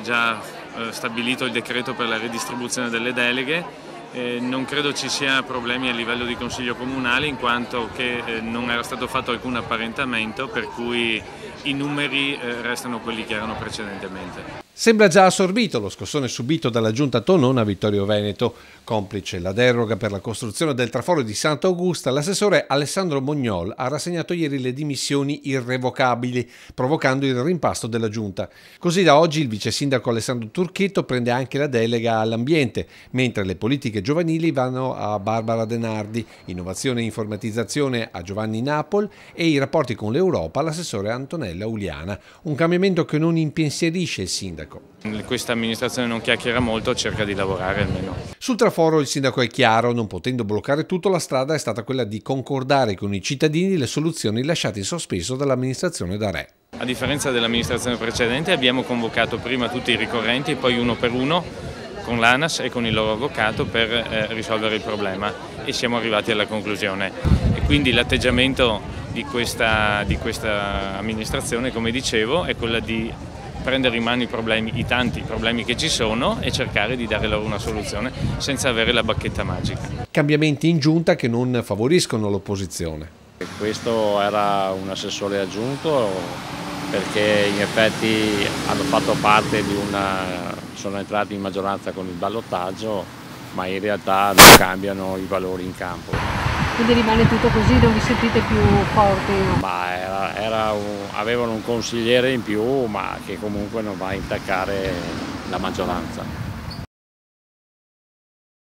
già stabilito il decreto per la redistribuzione delle deleghe. Non credo ci sia problemi a livello di Consiglio Comunale, in quanto che non era stato fatto alcun apparentamento, per cui i numeri restano quelli che erano precedentemente. Sembra già assorbito lo scossone subito dalla giunta Tonona a Vittorio Veneto. Complice la deroga per la costruzione del traforo di Sant'Augusta, l'assessore Alessandro Mognol ha rassegnato ieri le dimissioni irrevocabili, provocando il rimpasto della giunta. Così da oggi il vice sindaco Alessandro Turchetto prende anche la delega all'ambiente, mentre le politiche giovanili vanno a Barbara De Nardi, innovazione e informatizzazione a Giovanni Napol e i rapporti con l'Europa all'assessore Antonella Uliana. Un cambiamento che non impensierisce il sindaco. Questa amministrazione non chiacchiera molto, cerca di lavorare almeno. Sul traforo il sindaco è chiaro, non potendo bloccare tutto, la strada è stata quella di concordare con i cittadini le soluzioni lasciate in sospeso dall'amministrazione D'Arè. A differenza dell'amministrazione precedente abbiamo convocato prima tutti i ricorrenti e poi uno per uno con l'ANAS e con il loro avvocato per risolvere il problema e siamo arrivati alla conclusione. E quindi l'atteggiamento di questa amministrazione, come dicevo, è quella di prendere in mano i tanti problemi che ci sono e cercare di dare loro una soluzione senza avere la bacchetta magica. Cambiamenti in giunta che non favoriscono l'opposizione. Questo era un assessore aggiunto perché in effetti hanno fatto parte di sono entrati in maggioranza con il ballottaggio, ma in realtà non cambiano i valori in campo. Quindi rimane tutto così, non vi sentite più forti? Ma avevano un consigliere in più, ma che comunque non va a intaccare la maggioranza.